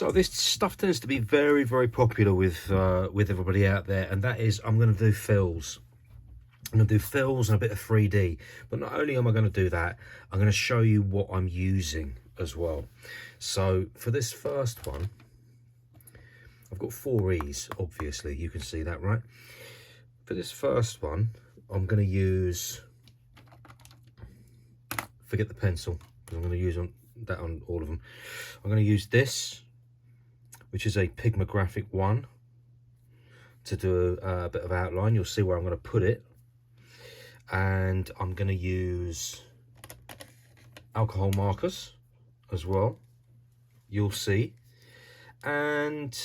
So this stuff tends to be very, very popular with everybody out there, and that is I'm going to do fills. I'm going to do fills and a bit of 3D. But not only am I going to do that, I'm going to show you what I'm using as well. So for this first one, I've got 4 E's, obviously. You can see that, right? For this first one, I'm going to use... Forget the pencil, because I'm going to use that on all of them. I'm going to use this, which is a Pigmographic 1, to do a bit of outline. You'll see where I'm going to put it. And I'm going to use alcohol markers as well. You'll see. And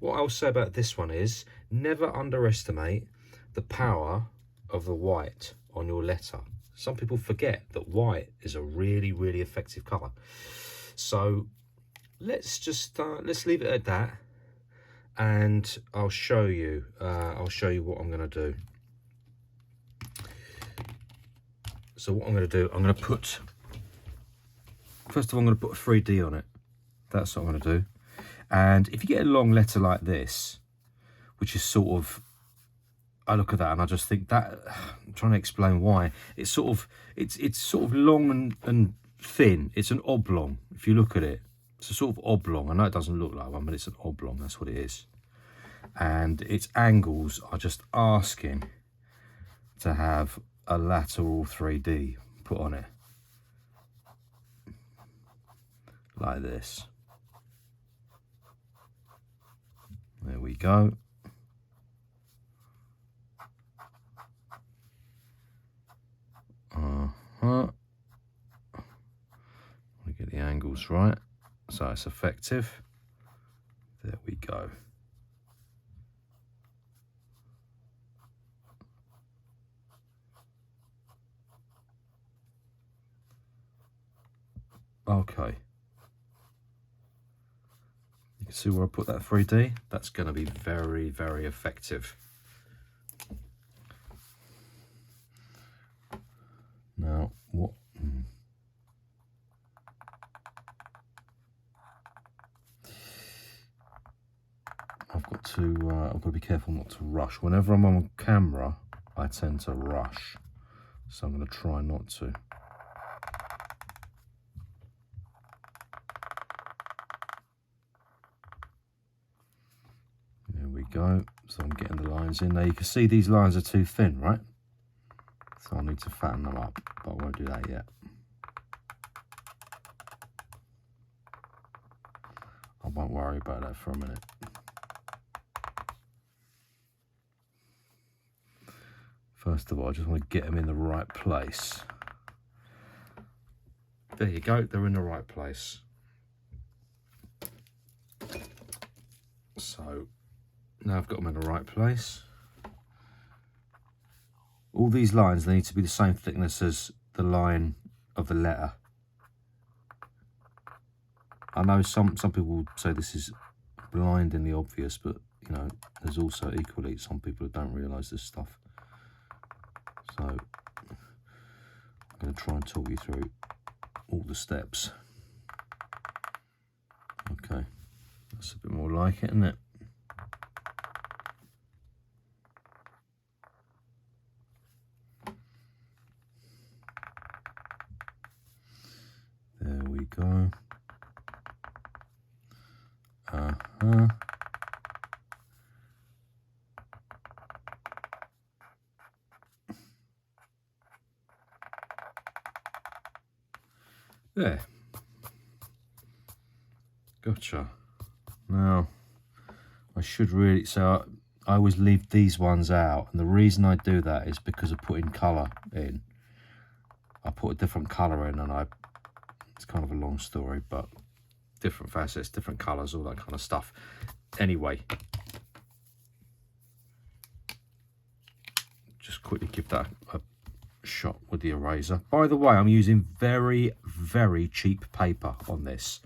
what I'll say about this one is never underestimate the power of the white on your letter. Some people forget that white is a really, really effective colour. So let's just let's leave it at that, and I'll show you what I'm going to do. So what I'm going to do, I'm going to put, first of all, I'm going to put a 3D on it. That's what I'm going to do. And if you get a long letter like this, which is sort of, I look at that and I just think that, I'm trying to explain why. It's sort of, it's sort of long and thin. It's an oblong, if you look at it. It's a sort of oblong. I know it doesn't look like one, but it's an oblong, that's what it is. And its angles are just asking to have a lateral 3D put on it. Like this. There we go. We get the angles right, so it's effective. There we go. Okay. You can see where I put that 3D. That's going to be very, very effective. Now, what? I've got to be careful not to rush. Whenever I'm on camera, I tend to rush. So I'm going to try not to. There we go. So I'm getting the lines in there. You can see these lines are too thin, right? So I need to fatten them up, but I won't do that yet. I won't worry about that for a minute. First of all, I just want to get them in the right place. There you go, they're in the right place. So now I've got them in the right place. All these lines, they need to be the same thickness as the line of the letter. I know some people say this is blindingly obvious, but you know, there's also equally some people who don't realise this stuff. So I'm going to try and talk you through all the steps. Okay, that's a bit more like it, isn't it? There we go. There. Gotcha. Now, I should really, so I always leave these ones out, and the reason I do that is because of putting colour in. I put a different colour in, and it's kind of a long story, but different facets, different colours, all that kind of stuff. Anyway, just quickly give that a shot with the eraser. By the way, I'm using very, very cheap paper on this.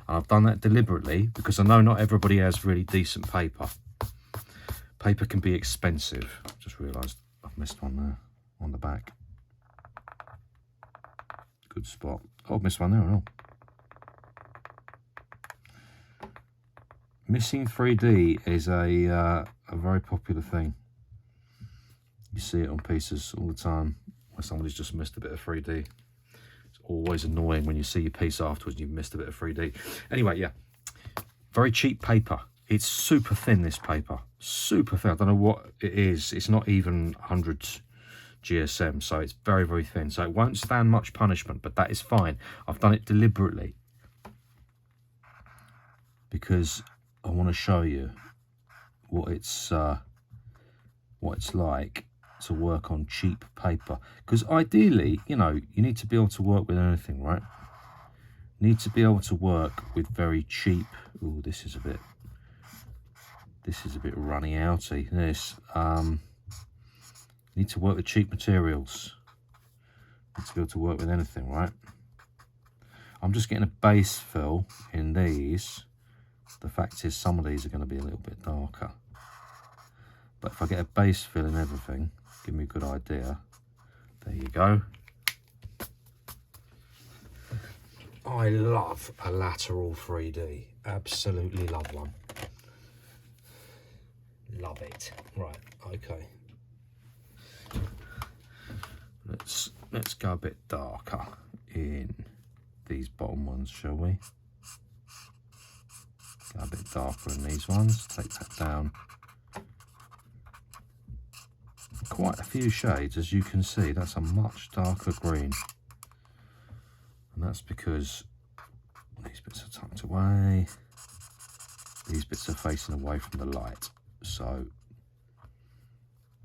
And I've done that deliberately because I know not everybody has really decent paper. Paper can be expensive. Just realised I've missed one there on the back. Good spot. Oh, I've missed one there as well. Missing 3D is a very popular thing. You see it on pieces all the time where somebody's just missed a bit of 3D. It's always annoying when you see your piece afterwards and you've missed a bit of 3D. Anyway, yeah, very cheap paper. It's super thin, this paper. Super thin. I don't know what it is. It's not even 100 GSM, so it's very, very thin. So it won't stand much punishment, but that is fine. I've done it deliberately because I want to show you what it's like to work on cheap paper. Because ideally, you know, you need to be able to work with anything, right? Need to be able to work with very cheap. Oh, this is a bit runny outy. This need to work with cheap materials. Need to be able to work with anything, right? I'm just getting a base fill in these. The fact is, some of these are going to be a little bit darker. But if I get a base fill in everything, give me a good idea. There you go. I love a lateral 3D. Absolutely love one. Love it. Right, okay. Let's go a bit darker in these bottom ones, shall we? Go a bit darker in these ones. Take that down. Quite a few shades, as you can see. That's a much darker green. And that's because these bits are tucked away. These bits are facing away from the light. So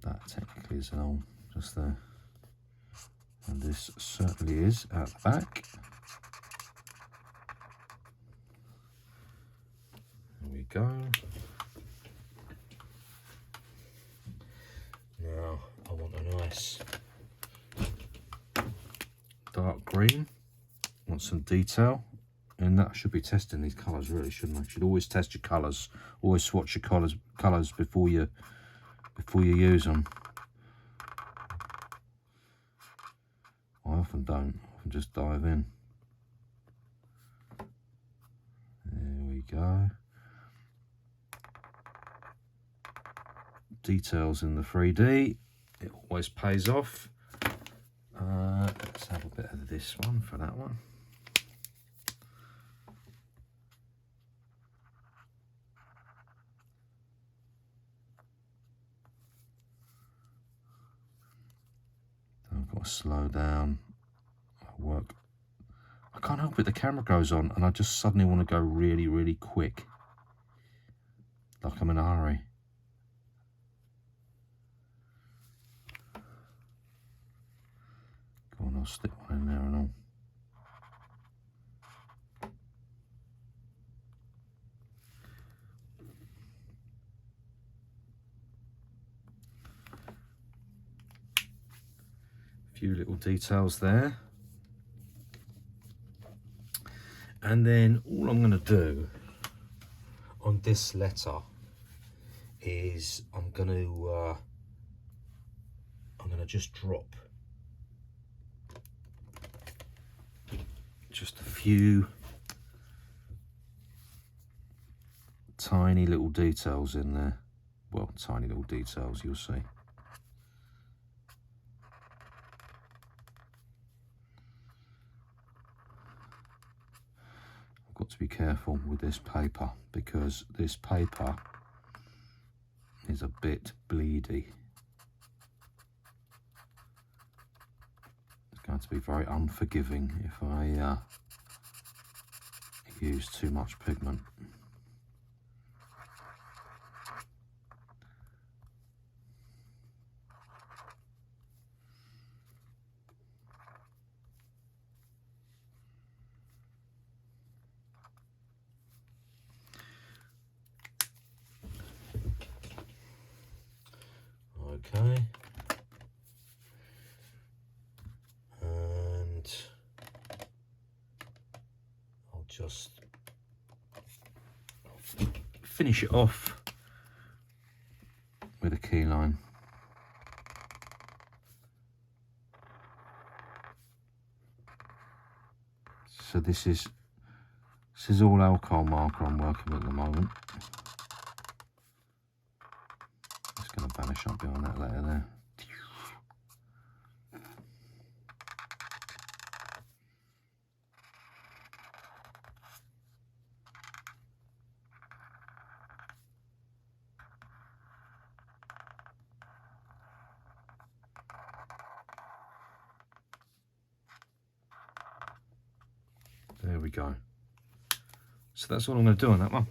that technically is all just there. And this certainly is at the back. There we go. Now I want a nice dark green. Want some detail. And that, I should be testing these colours really, shouldn't I? You should always test your colours. Always swatch your colours before you use them. I often don't. I often just dive in. There we go. Details in the 3D. It always pays off. Let's have a bit of this one for that one. I've got to slow down. I can't help it, the camera goes on and I just suddenly want to go really, really quick. Like I'm in a hurry. Go on, I'll stick one in there and all. Few little details there, and then all I'm going to do on this letter is I'm going to just drop just a few tiny little details in there. Well, tiny little details, you'll see. Got to be careful with this paper because this paper is a bit bleedy. It's going to be very unforgiving if I use too much pigment. Okay, and I'll just finish it off with a key line. So this is all alcohol marker I'm working with at the moment. brush up on that later there. There we go. So that's all I'm going to do on that one.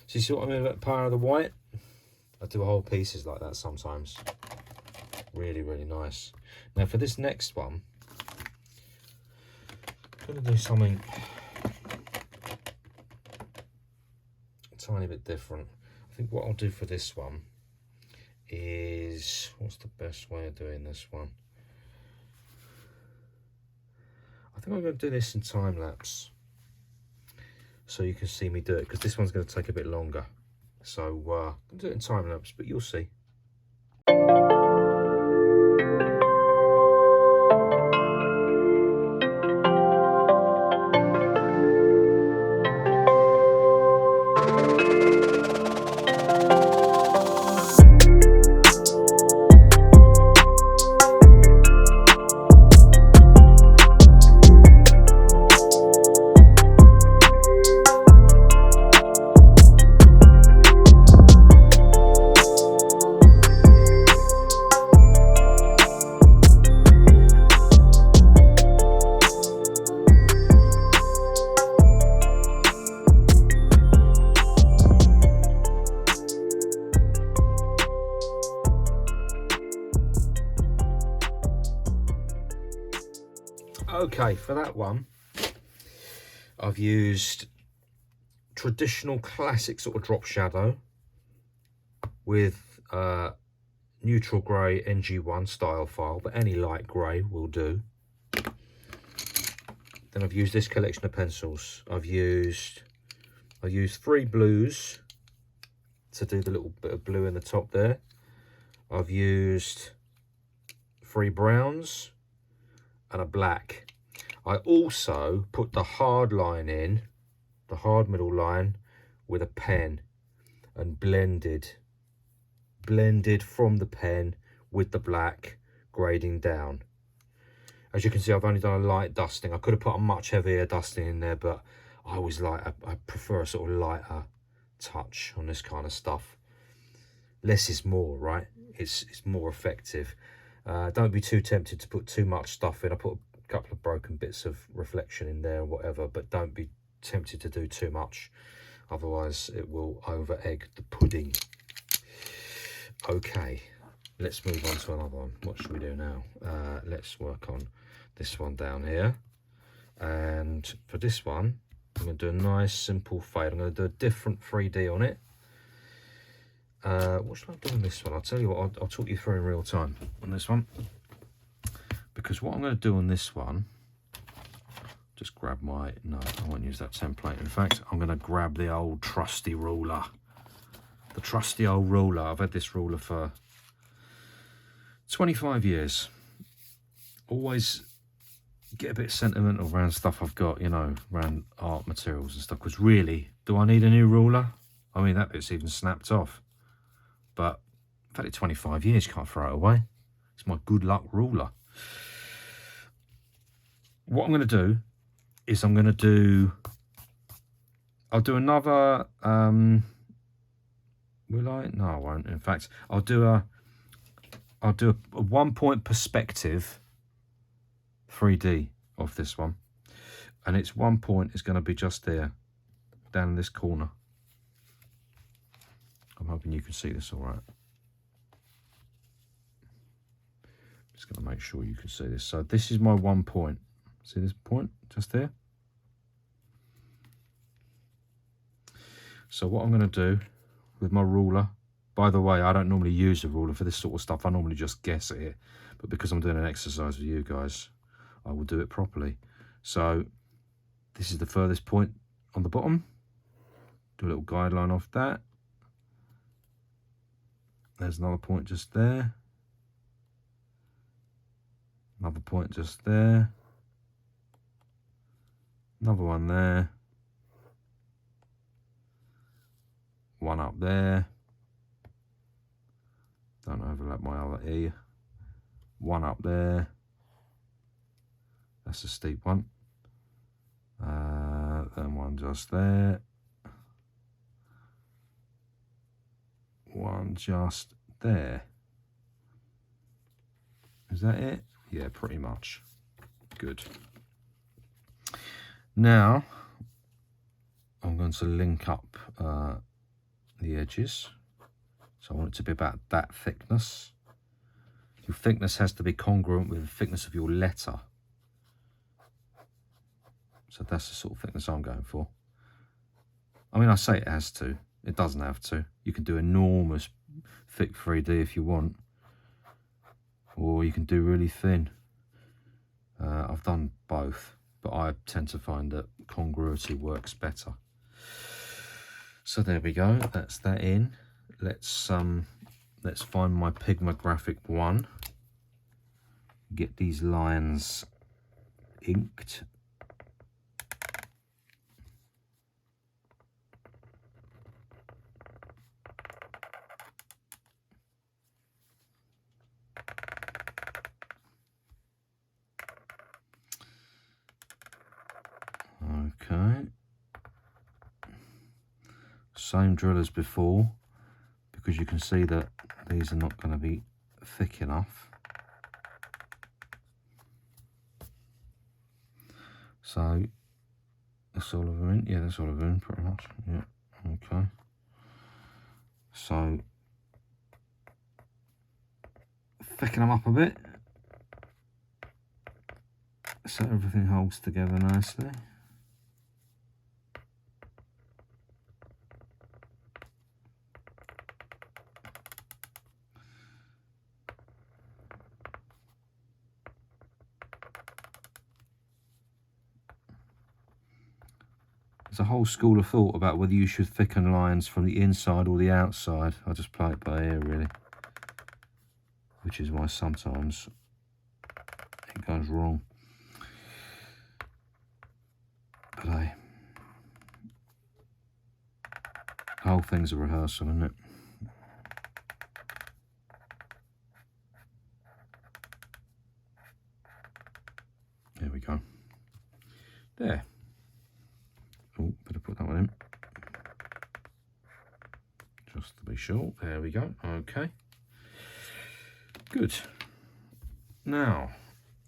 So you see what I mean about the power of the white? I do whole pieces like that sometimes. Really, really nice. Now for this next one, I'm going to do something a tiny bit different. I think what I'll do for this one is, what's the best way of doing this one? I think I'm going to do this in time lapse, so you can see me do it, because this one's going to take a bit longer. So I'll do it in time lapse, but you'll see. Okay, for that one, I've used traditional classic sort of drop shadow with neutral grey NG1 style file, but any light grey will do. Then I've used this collection of pencils. I've used 3 blues to do the little bit of blue in the top there. I've used 3 browns and a black. I also put the hard line in, the hard middle line, with a pen and blended from the pen with the black, grading down. As you can see, I've only done a light dusting. I could have put a much heavier dusting in there, but I prefer a sort of lighter touch on this kind of stuff. Less is more, right? It's more effective. Don't be too tempted to put too much stuff in. I put a couple of broken bits of reflection in there or whatever, but don't be tempted to do too much, otherwise it will over egg the pudding. Okay, let's move on to another one. What should we do now? Let's work on this one down here, and for this one I'm going to do a nice simple fade. I'm going to do a different 3D on it. What should I do on this one? I'll tell you what, I'll talk you through in real time on this one. Because what I'm going to do on this one, just grab my, no, I won't use that template. In fact, I'm going to grab the old trusty ruler. The trusty old ruler. I've had this ruler for 25 years. Always get a bit sentimental around stuff I've got, you know, around art materials and stuff. Because really, do I need a new ruler? I mean, that bit's even snapped off. But I've had it 25 years, can't throw it away. It's my good luck ruler. What I'm going to do is I'll do another, will I? No, I won't. In fact, I'll do a 1-point perspective 3D of this one. And its 1 point is going to be just there, down in this corner. I'm hoping you can see this all right. Just going to make sure you can see this. So this is my 1 point. See this point just there? So what I'm going to do with my ruler, by the way, I don't normally use a ruler for this sort of stuff. I normally just guess at it. But because I'm doing an exercise with you guys, I will do it properly. So this is the furthest point on the bottom. Do a little guideline off that. There's another point just there. Another point just there. Another one there. One up there. Don't overlap my other ear. One up there. That's a steep one. Then one just there. One just there. Is that it? Yeah, pretty much. Good. Now, I'm going to link up the edges. So I want it to be about that thickness. Your thickness has to be congruent with the thickness of your letter. So that's the sort of thickness I'm going for. I mean, I say it has to. It doesn't have to. You can do enormous thick 3D if you want. Or you can do really thin. I've done both, but I tend to find that congruity works better. So there we go. That's that in. Let's find my Pigma Graphic 1. Get these lines inked. Okay. Same drill as before, because you can see that these are not going to be thick enough. So that's all of them in. Yeah, that's all of them in pretty much. Yeah. Okay. So thicken them up a bit so everything holds together nicely. There's a whole school of thought about whether you should thicken lines from the inside or the outside. I just play it by ear, really. Which is why sometimes it goes wrong. But hey, the whole thing's a rehearsal, isn't it? There we go. There. Oh, better put that one in. Just to be sure. There we go. Okay. Good. Now,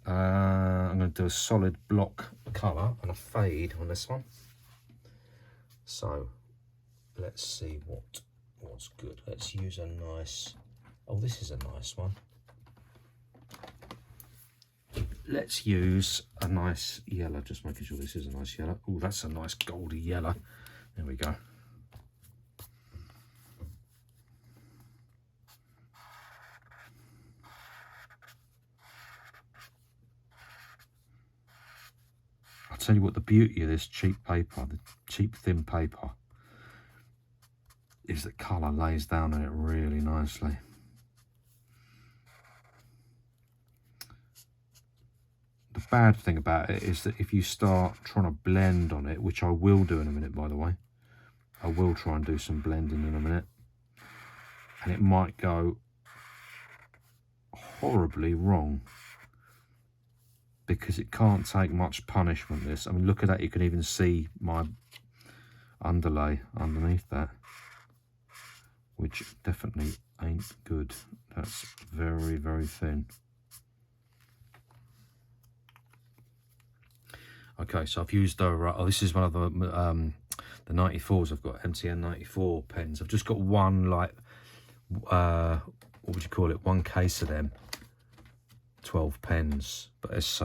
I'm going to do a solid block colour and a fade on this one. So, let's see what's good. Let's use a nice... Oh, this is a nice one. Let's use a nice yellow, just making sure this is a nice yellow. Oh, that's a nice goldy yellow. There we go. I'll tell you what the beauty of this cheap paper, the cheap thin paper, is that colour lays down on it really nicely. The bad thing about it is that if you start trying to blend on it, which I will do in a minute, by the way, I will try and do some blending in a minute, and it might go horribly wrong because it can't take much punishment, this. I mean, look at that, you can even see my underlay underneath that, which definitely ain't good. That's very, very thin. Okay, so I've used this is one of the 94s. I've got MTN 94 pens. I've just got one, like, what would you call it? One case of them, 12 pens, but it's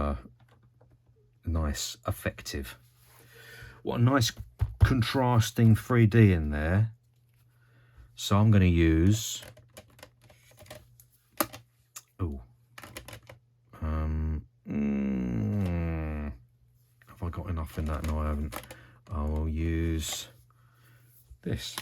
nice, effective. What a nice contrasting 3D in there. So I'm going to use, have I got enough in that? No, I haven't. I will use this.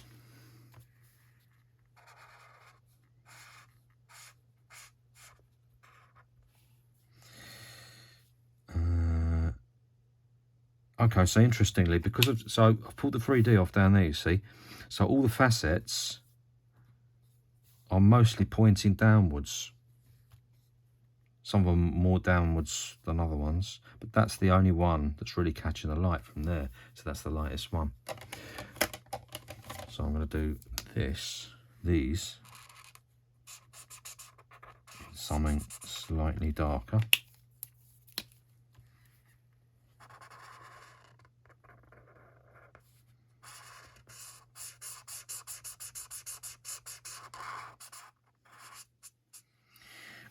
Okay, so interestingly, because I've pulled the 3D off down there, you see, so all the facets are mostly pointing downwards. Some of them more downwards than other ones, but that's the only one that's really catching the light from there. So that's the lightest one. So I'm going to do these, something slightly darker.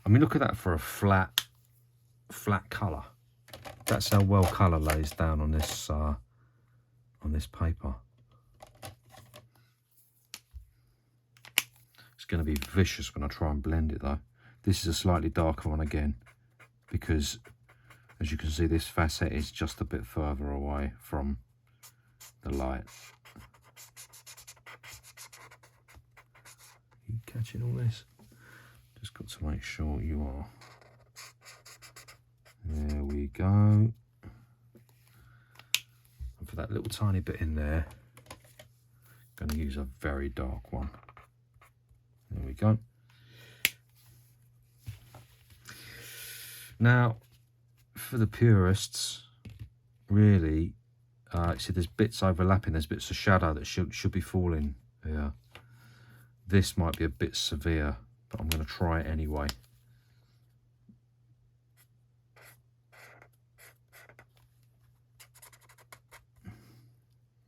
I mean, look at that for a flat colour. That's how well colour lays down on this paper. It's going to be vicious when I try and blend it though. This is a slightly darker one again, because as you can see, this facet is just a bit further away from the light. Are you catching all this? Just got to make sure you are. There we go. And for that little tiny bit in there, I'm going to use a very dark one. There we go. Now, for the purists, really, see there's bits overlapping, there's bits of shadow that should be falling here. This might be a bit severe, but I'm going to try it anyway.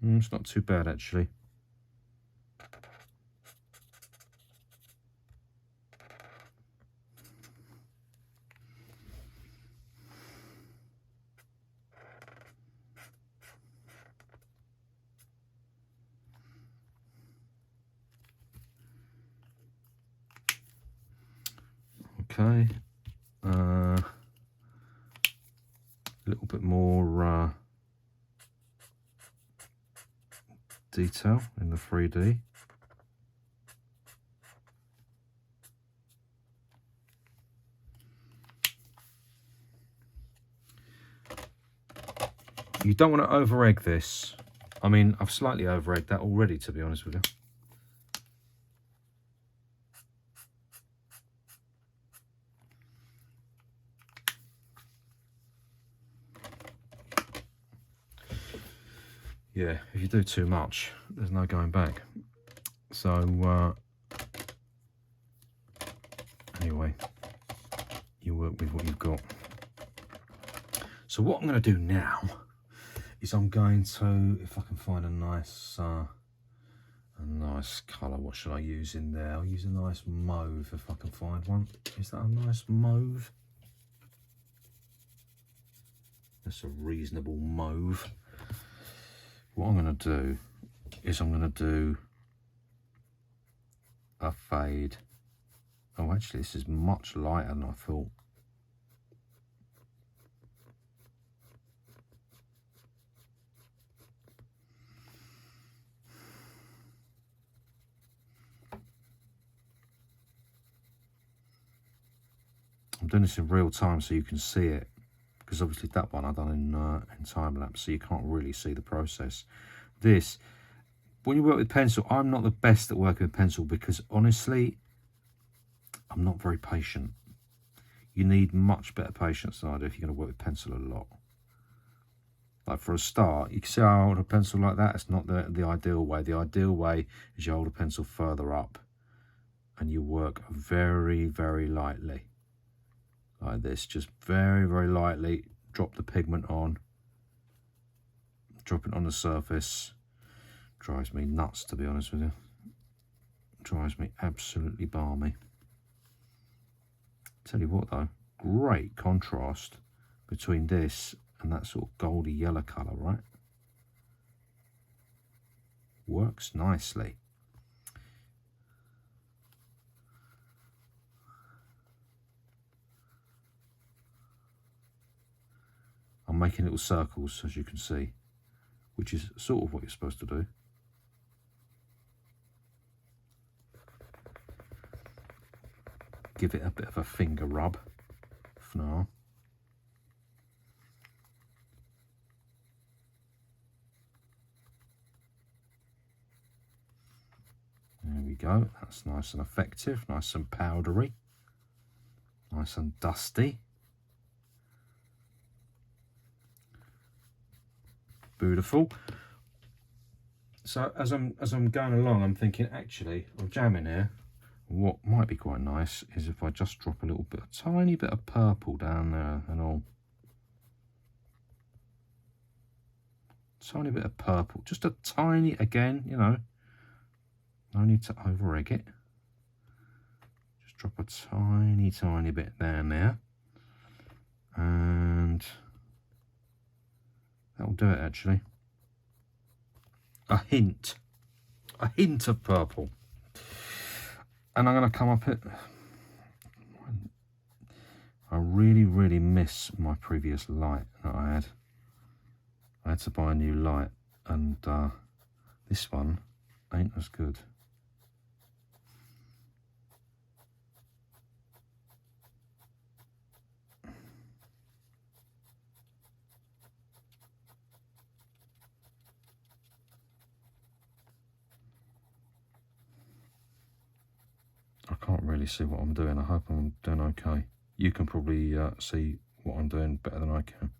It's not too bad actually. Okay, a little bit more detail in the 3D. You don't want to over egg this. I mean, I've slightly over egged that already, to be honest with you. Yeah, if you do too much, there's no going back. So, anyway, you work with what you've got. So what I'm going to do now is I'm going to, if I can find a nice colour, what should I use in there? I'll use a nice mauve if I can find one. Is that a nice mauve? That's a reasonable mauve. What I'm going to do is I'm going to do a fade. Oh, actually, this is much lighter than I thought. I'm doing this in real time so you can see it, because obviously that one I've done in time lapse, so you can't really see the process. This, when you work with pencil, I'm not the best at working with pencil because honestly, I'm not very patient. You need much better patience than I do if you're going to work with pencil a lot. Like for a start, you can see I hold a pencil like that. It's not the ideal way. The ideal way is you hold a pencil further up and you work very, very lightly. Like this, just very, very lightly. Drop the pigment on. Drop it on the surface. Drives me nuts, to be honest with you. Drives me absolutely balmy. Tell you what though, great contrast between this and that sort of goldy yellow colour, right? Works nicely. I'm making little circles, as you can see, which is sort of what you're supposed to do. Give it a bit of a finger rub for now. There we go. That's nice and effective, nice and powdery, nice and dusty. Beautiful. So as I'm going along, I'm thinking, actually, I'm jamming here. What might be quite nice is if I just drop a little bit, a tiny bit of purple down there and all. Tiny bit of purple, just a tiny, again, you know, no need to over egg it. Just drop a tiny bit down there. And that'll do it, actually. A hint of purple. And I'm going to come up it. I really miss my previous light that I had. I had to buy a new light, and this one ain't as good. I can't really see what I'm doing. I hope I'm doing okay. You can probably see what I'm doing better than I can.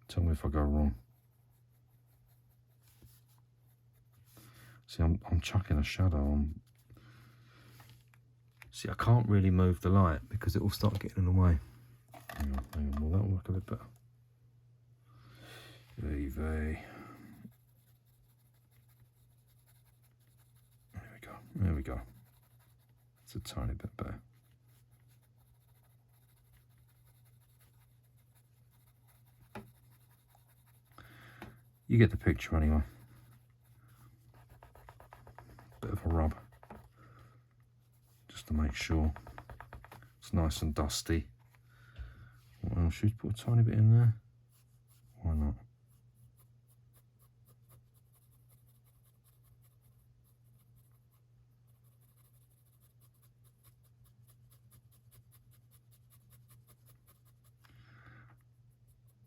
Tell me if I go wrong. See, I'm chucking a shadow. See, I can't really move the light because it will start getting in the way. Hang on. Will that work a bit better? There we go. It's a tiny bit better. You get the picture anyway. Bit of a rub, just to make sure it's nice and dusty. What else? Should we put a tiny bit in there? Why not?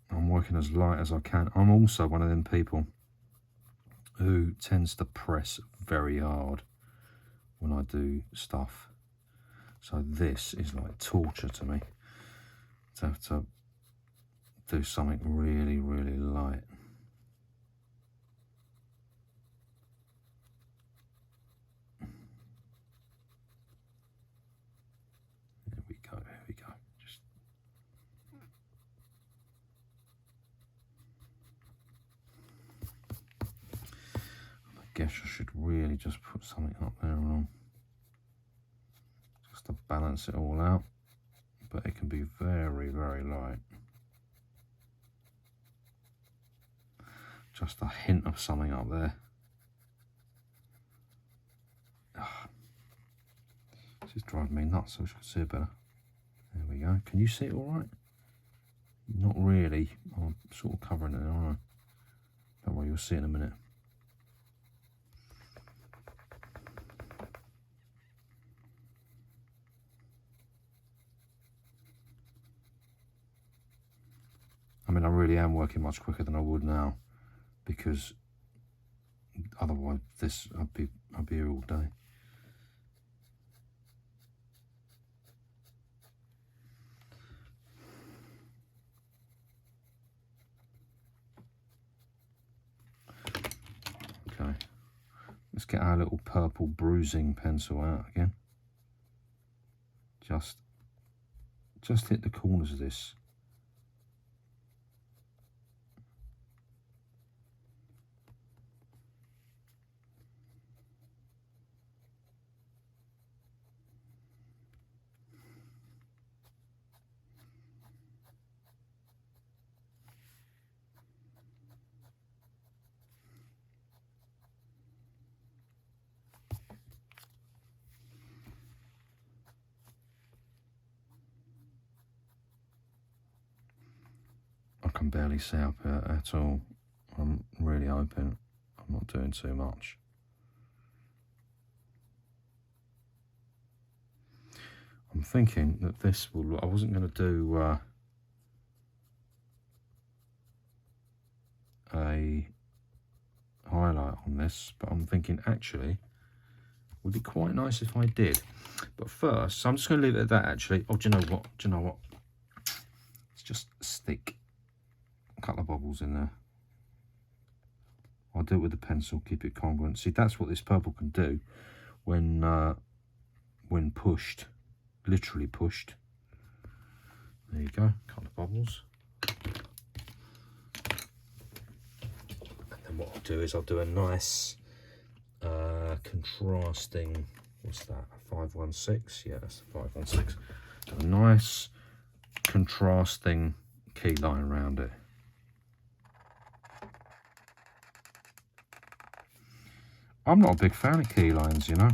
I'm working as light as I can. I'm also one of them people who tends to press very hard when I do stuff. So this is like torture to me, to have to do something really light. Here we go. Just I guess I should really just put something up there along, just to balance it all out, but it can be very light. Just a hint of something up there. This is driving me nuts, so I should see it better. There we go. Can you see it all right? Not really. I'm sort of covering it, aren't I? Don't worry, you'll see it in a minute. I mean, I really am working much quicker than I would now, because otherwise I'd be here all day. Okay, let's get our little purple bruising pencil out again. Just hit the corners of this. I can barely see up here at all. I'm really hoping I'm not doing too much. I'm thinking that this will, I wasn't going to do a highlight on this, but I'm thinking actually it would be quite nice if I did. But first, so I'm just going to leave it at that actually. Oh, do you know what? Do you know what? Let's just stick a couple of bubbles in there. I'll do it with the pencil, keep it congruent. See, that's what this purple can do when pushed, literally pushed. There you go, couple of bubbles. And then what I'll do is I'll do a nice contrasting, what's that, 516? Yeah, that's 516. A nice contrasting key line around it. I'm not a big fan of key lines, you know.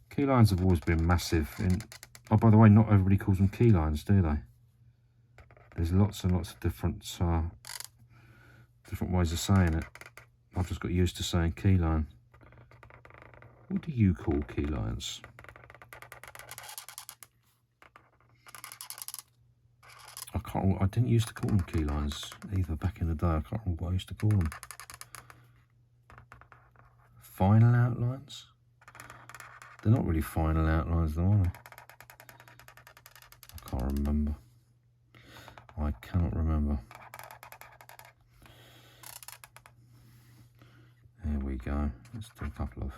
Key lines have always been massive in... Oh, by the way, not everybody calls them key lines, do they? There's lots and lots of different ways of saying it. I've just got used to saying key line. What do you call key lines? I didn't used to call them key lines either back in the day. I can't remember what I used to call them. Final outlines? They're not really final outlines though, are they? I can't remember. I cannot remember. There we go. Let's do a couple of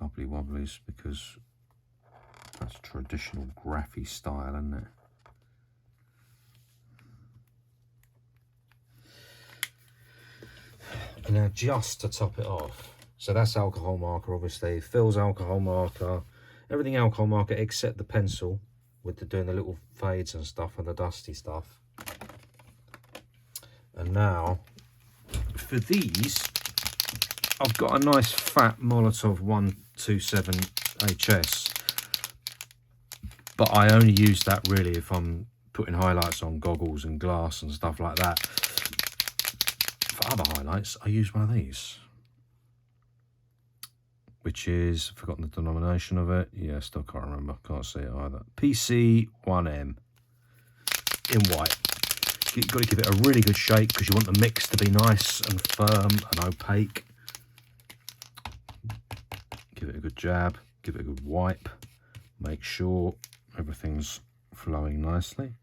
bubbly wobblies because that's traditional Graffiti style, isn't it? And now just to top it off, so that's alcohol marker, obviously. Phil's alcohol marker, everything alcohol marker except the pencil with doing the little fades and stuff and the dusty stuff. And now for these, I've got a nice fat Molotov 127 HS, but I only use that really if I'm putting highlights on goggles and glass and stuff like that. For other highlights, I use one of these, which is, I've forgotten the denomination of it. Yeah, still can't remember. Can't see it either. PC1M in white. You've got to give it a really good shake because you want the mix to be nice and firm and opaque. Give it a good jab. Give it a good wipe. Make sure everything's flowing nicely.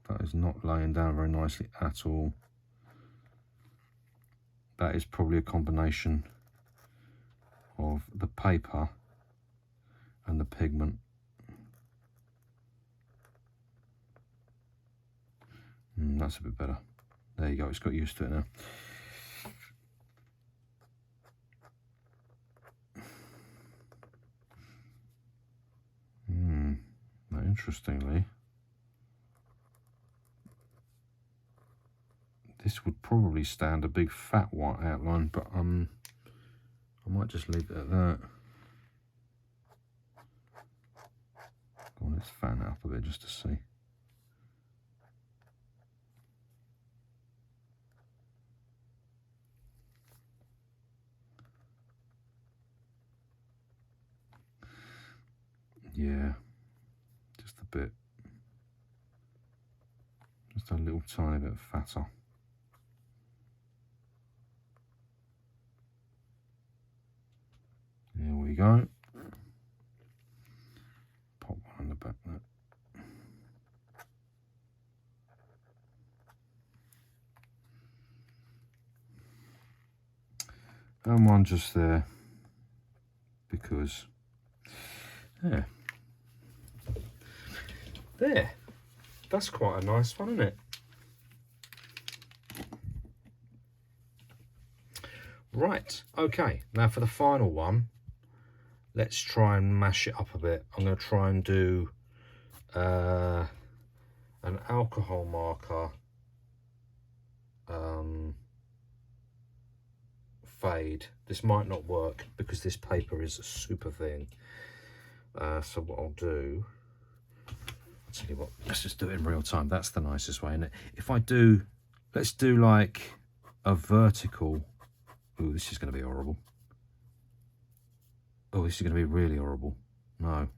That is not laying down very nicely at all. That is probably a combination of the paper and the pigment. That's a bit better. There you go, it's got used to it now. Now interestingly, this would probably stand a big fat white outline, but I might just leave it at that. Go on, let's fan it up a bit just to see. Yeah, just a bit. Just a little tiny bit fatter. There we go. Pop one on the back there. And one just there, because, yeah. There. That's quite a nice one, isn't it? Right, okay. Now for the final one, let's try and mash it up a bit. I'm going to try and do an alcohol marker fade. This might not work because this paper is super thin. So what I'll do, I'll tell you what, let's just do it in real time. That's the nicest way, isn't it? If I do, let's do like a vertical. Ooh, this is going to be horrible. Oh, this is going to be really horrible. No.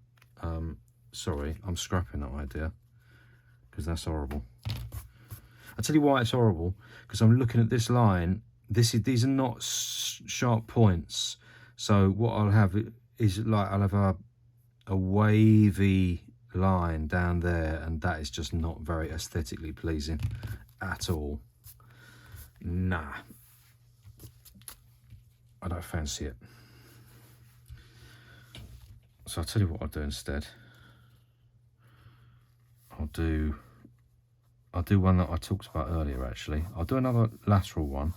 Sorry, I'm scrapping that idea because that's horrible. I'll tell you why it's horrible, because I'm looking at this line. These are not sharp points. So what I'll have is like, I'll have a wavy line down there, and that is just not very aesthetically pleasing at all. Nah, I don't fancy it. So I'll tell you what I'll do instead. I'll do one that I talked about earlier, actually. I'll do another lateral one.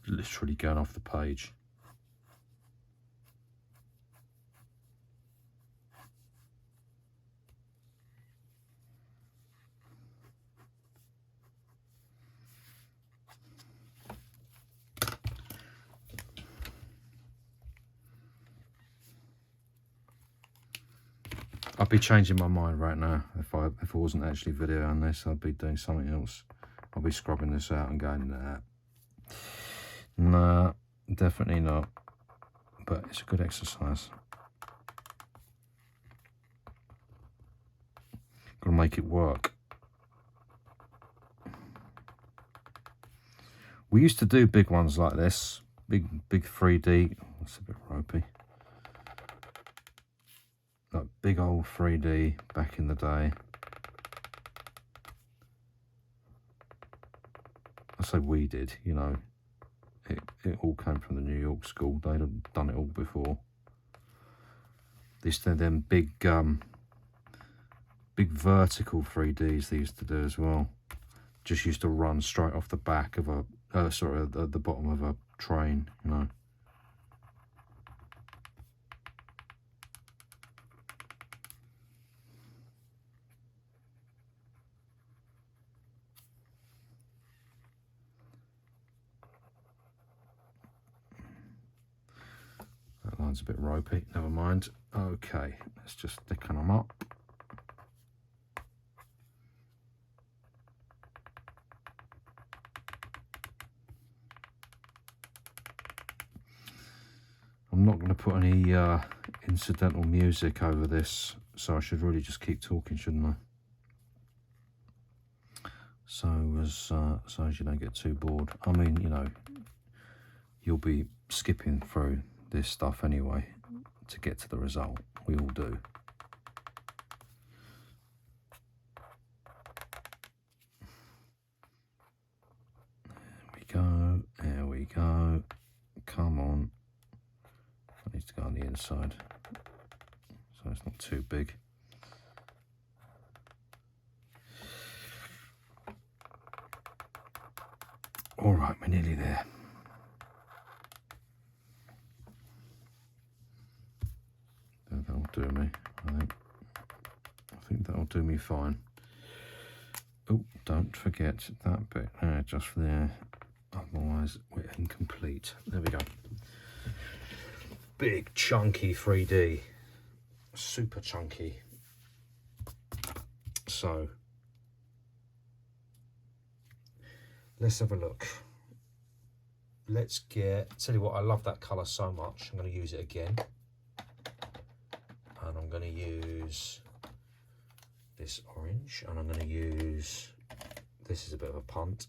Literally going off the page. I'd be changing my mind right now if I wasn't actually videoing this. I'd be doing something else. I'll be scrubbing this out and going, nah, definitely not. But it's a good exercise. Gotta make it work. We used to do big ones like this, big 3D. That's a bit ropey. Like big old 3D back in the day. I say we did, you know. It all came from the New York school. They'd have done it all before. Them big vertical 3Ds they used to do as well. Just used to run straight off the back of a, the bottom of a train, you know. That line's a bit ropey, never mind. Okay, let's just thicken them up. I'm not going to put any incidental music over this, so I should really just keep talking, shouldn't I? So as you don't get too bored. I mean, you know, you'll be skipping through this stuff anyway to get to the result. We all do. There we go. There we go. Come on. That needs to go on the inside, so it's not too big. All right, we're nearly there. That'll do me, I think. I think that'll do me fine. Oh, don't forget that bit there, just there. Otherwise, we're incomplete. There we go. Big, chunky 3D. Super chunky. So, let's have a look. Let's tell you what, I love that colour so much. I'm going to use it again. And I'm going to use this orange. And I'm going to use, this is a bit of a punt.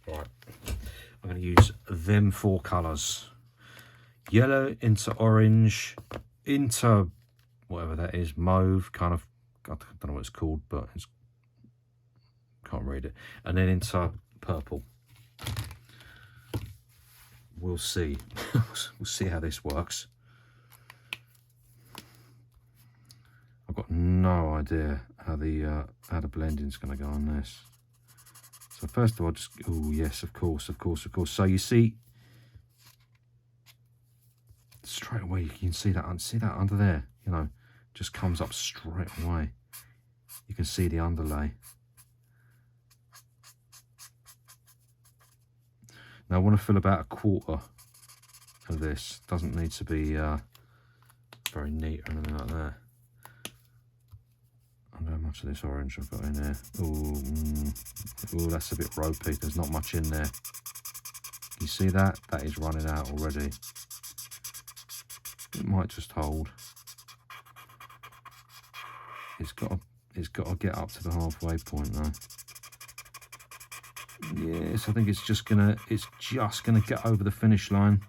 Right. I'm going to use them 4 colours. Yellow into orange, into whatever that is, mauve, kind of, I don't know what it's called, but it's, can't read it. And then into purple. We'll see. We'll see how this works. I've got no idea how the blending's going to go on this. So first of all, just, oh yes, of course. So you see, straight away you can see that under there, you know, just comes up straight away. You can see the underlay. Now I want to fill about a quarter of this. Doesn't need to be very neat or anything like that. I don't know how much of this orange I've got in there. Ooh, that's a bit ropey. There's not much in there. You see that? That is running out already. It might just hold. It's got to get up to the halfway point though. Yes, I think it's just gonna get over the finish line.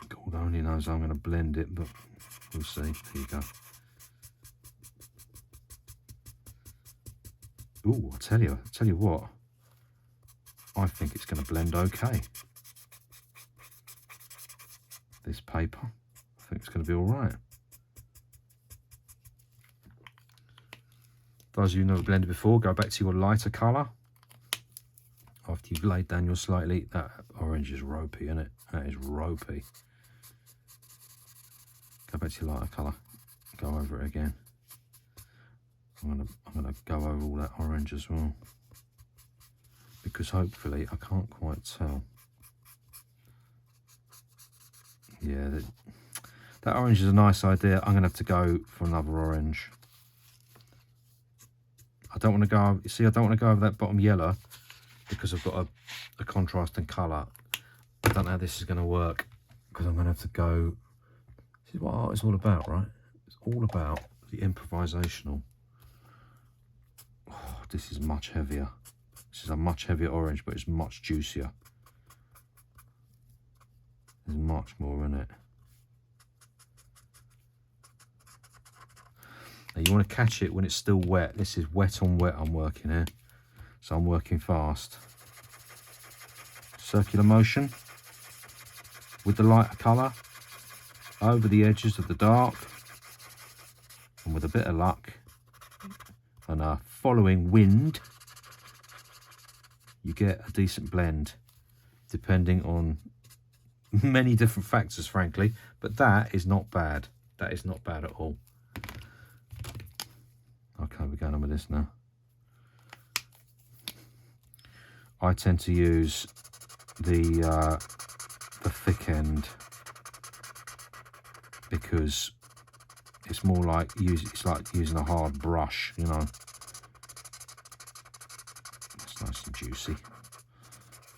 God only knows how I'm gonna blend it, but we'll see. There you go. Ooh, I tell you what. I think it's gonna blend okay. This paper, I think it's gonna be all right. Those of you who've never blended before, go back to your lighter colour. After you've laid down your slightly, that orange is ropey, isn't it? That is ropey. Go back to your lighter colour. Go over it again. I'm gonna go over all that orange as well, because hopefully I can't quite tell. Yeah, that orange is a nice idea. I'm gonna have to go for another orange. I don't want to go, you see, I don't want to go over that bottom yellow because I've got a contrasting colour. I don't know how this is going to work because I'm going to have to go. This is what art is all about, right? It's all about the improvisational. Oh, this is much heavier. This is a much heavier orange, but it's much juicier. There's much more in it. Now you want to catch it when it's still wet. This is wet on wet I'm working here. So I'm working fast. Circular motion with the lighter colour over the edges of the dark. And with a bit of luck and a following wind, you get a decent blend, depending on many different factors, frankly. But that is not bad. That is not bad at all. Okay, we're going on with this now. I tend to use the thick end because it's more like it's like using a hard brush, you know. It's nice and juicy.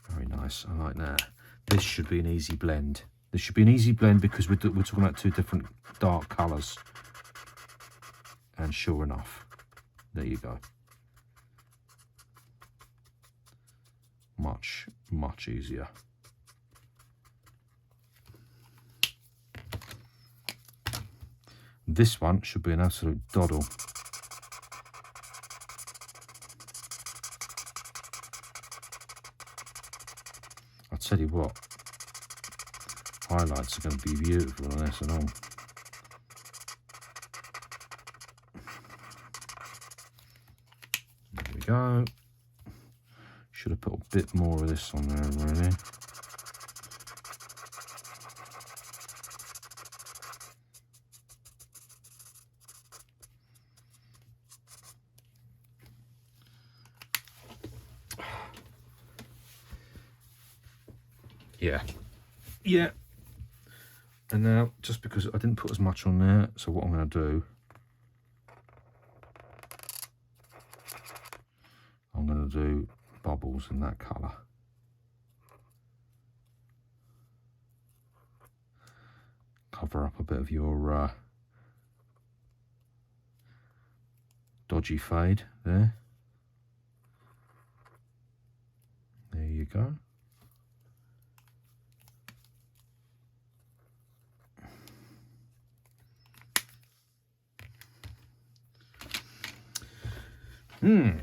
Very nice. I like that. This should be an easy blend. This should be an easy blend because we're talking about two different dark colours. And sure enough, there you go. Much, much easier. This one should be an absolute doddle. I'll tell you what, highlights are going to be beautiful on this and all. There we go. Should have put a bit more of this on there, really. Yeah. And now, just because I didn't put as much on there, so what I'm going to do, I'm going to do bubbles in that colour. Cover up a bit of your dodgy fade there. There you go.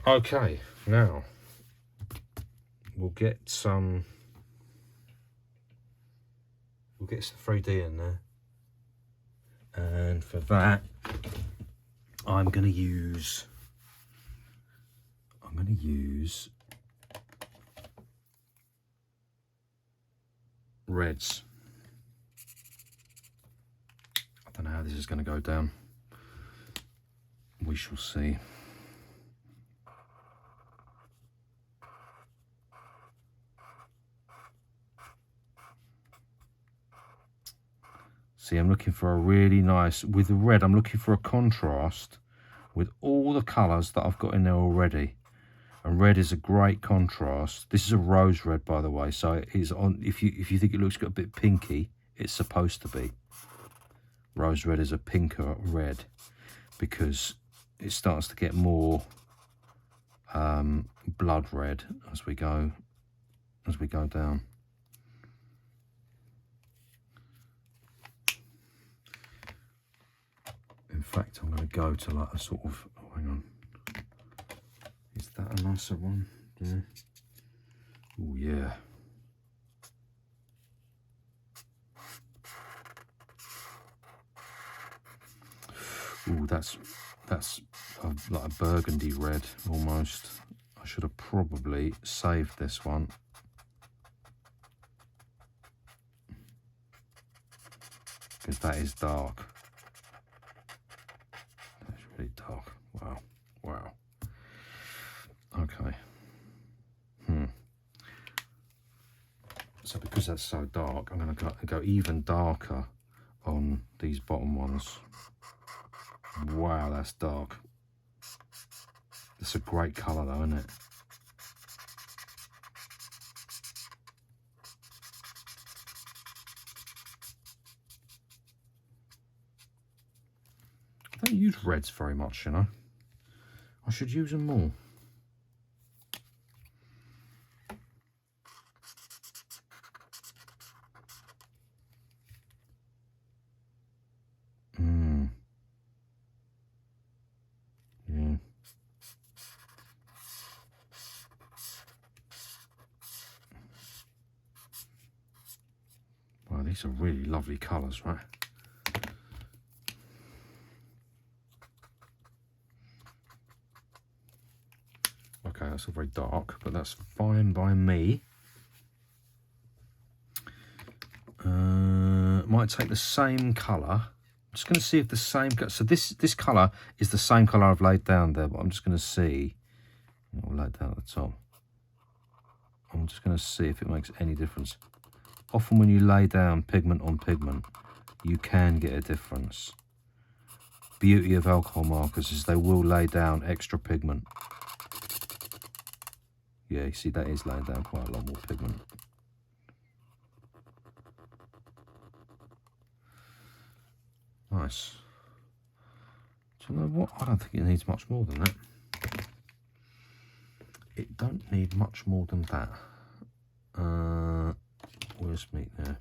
Okay, now we'll get some 3D in there, and for that I'm going to use reds. I don't know how this is going to go down. We shall see. See, I'm looking for a really nice, with the red, I'm looking for a contrast with all the colours that I've got in there already. And red is a great contrast. This is a rose red, by the way, so it is on. If you think it looks got a bit pinky, it's supposed to be. Rose red is a pinker red because it starts to get more blood red as we go down. In fact, I'm going to go to like a sort of. Oh, hang on. Is that a nicer one? Yeah. Oh yeah. Oh, that's like a burgundy red almost. I should have probably saved this one. Because that is dark. That's really dark. Wow. Wow. Okay. So because that's so dark, I'm going to go even darker on these bottom ones. Wow, that's dark. It's a great colour though, isn't it? I don't use reds very much, you know. I should use them more. Yeah. Wow, these are really lovely colours, right? Okay, that's all very dark, but that's fine by me. Might take the same colour. I'm just going to see if the same. So this colour is the same colour I've laid down there, but I'm just going to see. I'll lay it down at the top. I'm just going to see if it makes any difference. Often when you lay down pigment on pigment, you can get a difference. Beauty of alcohol markers is they will lay down extra pigment. Yeah, you see that is laying down quite a lot more pigment. Nice. Do you know what? I don't think it needs much more than that. It don't need much more than that. Where's meat there?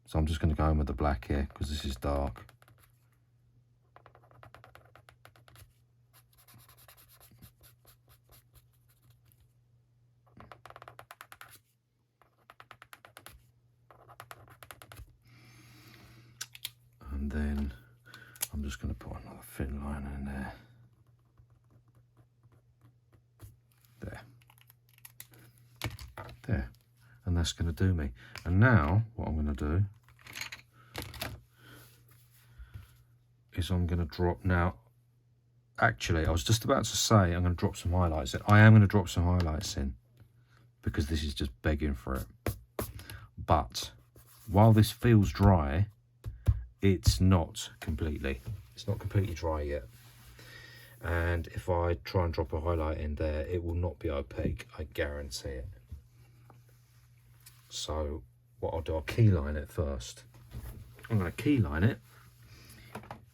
So I'm just going to go in with the black here because this is dark. And then I'm just going to put another thin line in there. There. And that's going to do me. And now what I'm going to do is I'm going to drop now. Actually, I was just about to say I'm going to drop some highlights in. I am going to drop some highlights in because this is just begging for it. But while this feels dry, it's not completely dry yet. And if I try and drop a highlight in there, it will not be opaque, I guarantee it. So what I'll do, I'll keyline it first. I'm going to keyline it,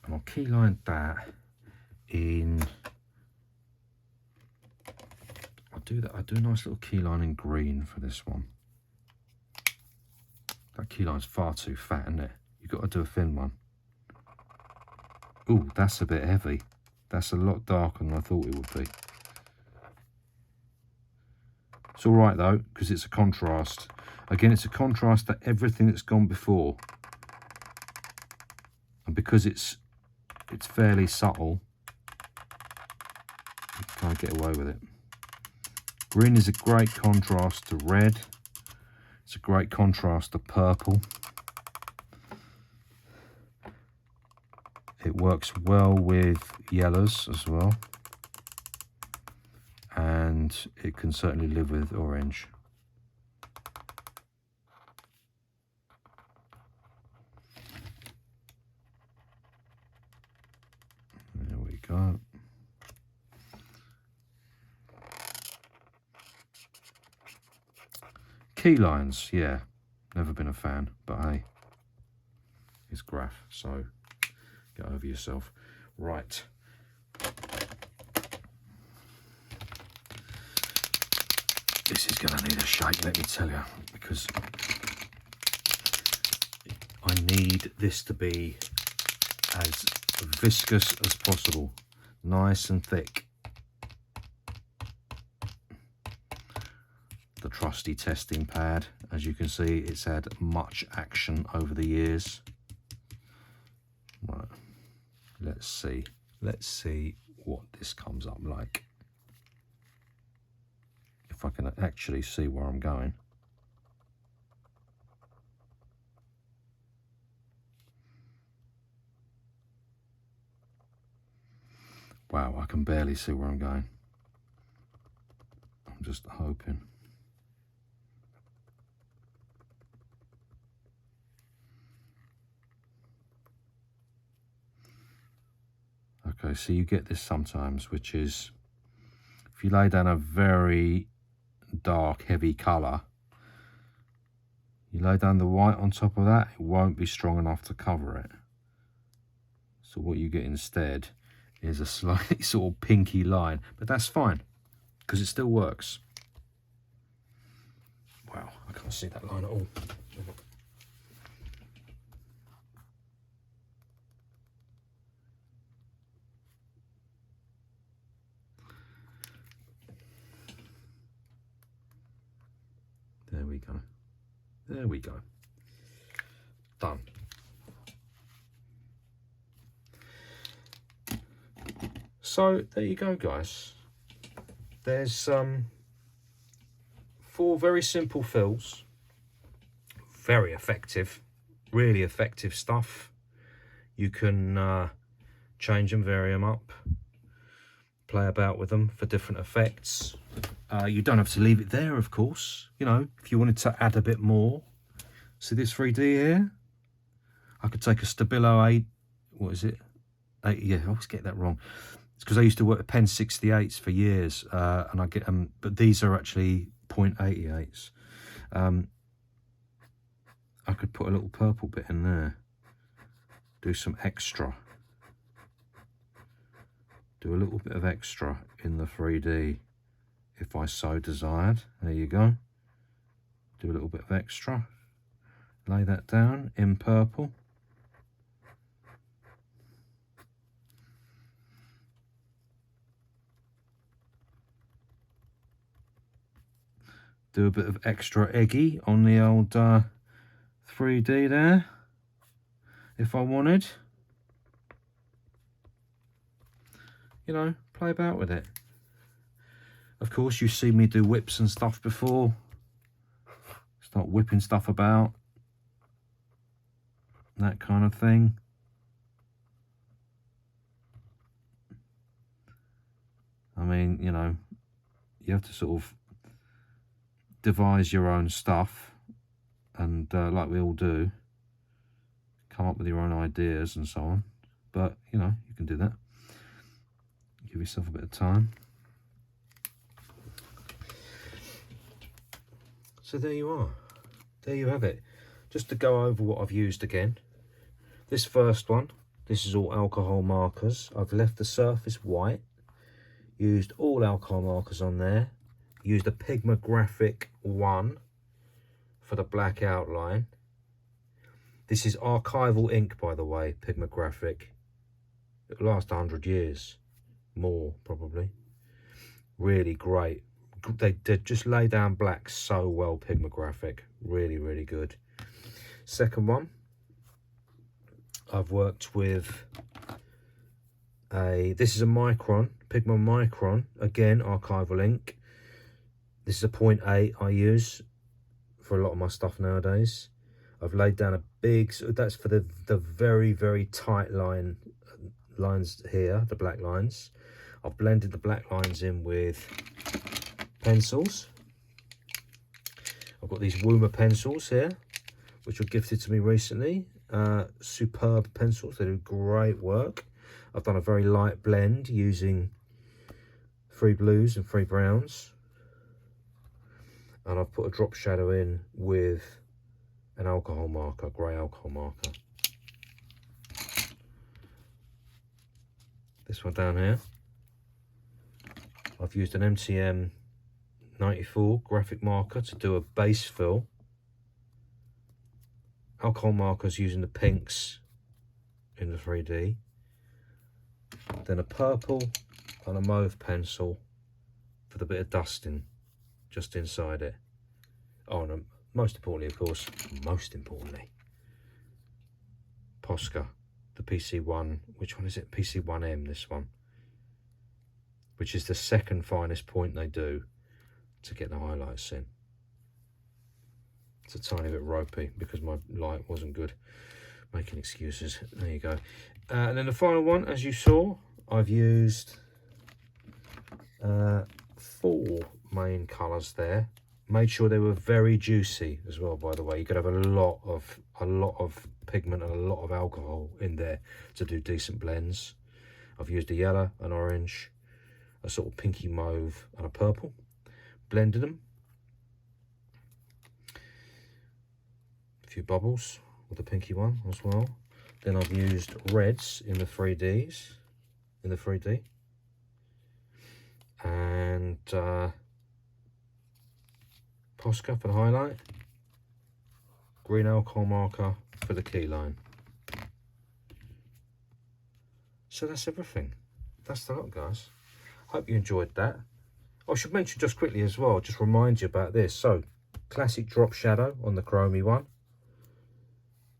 and I'll keyline that in. I'll do that. I do a nice little keyline in green for this one. That keyline's far too fat, isn't it? You've got to do a thin one. Ooh, that's a bit heavy. That's a lot darker than I thought it would be. It's all right though, because it's a contrast. Again, it's a contrast to everything that's gone before. And because it's fairly subtle, you can't get away with it. Green is a great contrast to red. It's a great contrast to purple. It works well with yellows as well. And it can certainly live with orange. There we go. Key lines, yeah, never been a fan, but hey, it's graph, so get over yourself. Right. This is going to need a shake, let me tell you, because I need this to be as viscous as possible, nice and thick. The trusty testing pad, as you can see, it's had much action over the years. Right, let's see what this comes up like. If I can actually see where I'm going. Wow, I can barely see where I'm going. I'm just hoping. Okay, so you get this sometimes, which is if you lay down a very dark, heavy colour, you lay down the white on top of that, it won't be strong enough to cover it. So what you get instead is a slightly sort of pinky line, but that's fine because it still works. Wow, I can't see that line at all. There we go. There we go. Done. So there you go, guys. There's 4 very simple fills. Very effective. Really effective stuff. You can change them, vary them up, play about with them for different effects. You don't have to leave it there, of course. You know, if you wanted to add a bit more. See this 3D here? I could take a Stabilo 8, what is it? 8, yeah, I always get that wrong. It's because I used to work with pen 68s for years, and I get them, but these are actually 0.88s. I could put a little purple bit in there, do some extra. Do a little bit of extra in the 3D if I so desired. There you go. Do a little bit of extra. Lay that down in purple. Do a bit of extra eggy on the old 3D there, if I wanted. You know, play about with it. Of course, you've seen me do whips and stuff before. Start whipping stuff about. That kind of thing. I mean, you know, you have to sort of devise your own stuff. And like we all do, come up with your own ideas and so on. But, you know, you can do that. Give yourself a bit of time. So there you are. There you have it. Just to go over what I've used again. This first one, this is all alcohol markers. I've left the surface white. Used all alcohol markers on there. Used a Pigmographic 1 for the black outline. This is archival ink, by the way, Pigmographic. It'll last 100 years. More, probably. Really great. They just lay down black so well, Pigmographic. Really, really good. Second one, I've worked with this is a Micron, Pigma Micron, again, archival ink. This is a 0.8 I use for a lot of my stuff nowadays. I've laid down a big, that's for the very, very tight lines here, the black lines. I've blended the black lines in with pencils. I've got these Woomer pencils here, which were gifted to me recently. Superb pencils, they do great work. I've done a very light blend using 3 blues and 3 browns. And I've put a drop shadow in with an alcohol marker, grey alcohol marker. This one down here, I've used an MTM 94 graphic marker to do a base fill. Alcohol markers using the pinks in the 3D. Then a purple and a mauve pencil for the bit of dusting just inside it. Oh, and most importantly, of course, Posca, the PC1, which one is it? PC1M, this one, which is the second finest point they do to get the highlights in. It's a tiny bit ropey because my light wasn't good. Making excuses. There you go. And then the final one, as you saw, I've used 4 main colours there. Made sure they were very juicy as well, by the way. You could have a lot of pigment and a lot of alcohol in there to do decent blends. I've used a yellow, an orange, a sort of pinky mauve and a purple. Blended them. A few bubbles with the pinky one as well. Then I've used reds in the 3D. And Posca for the highlight, green alcohol marker for the key line. So that's everything. That's the lot, guys. Hope you enjoyed that. I should mention just quickly as well, just remind you about this. So, classic drop shadow on the chromey one.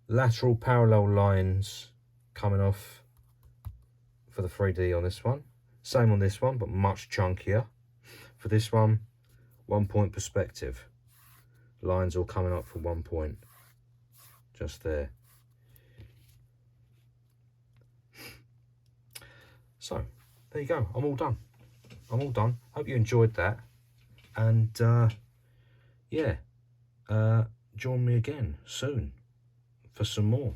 Lateral parallel lines coming off for the 3D on this one. Same on this one, but much chunkier. For this one, 1 point perspective. Lines all coming up for 1 point. Just there. So, there you go. I'm all done. Hope you enjoyed that. And, yeah. Join me again soon for some more.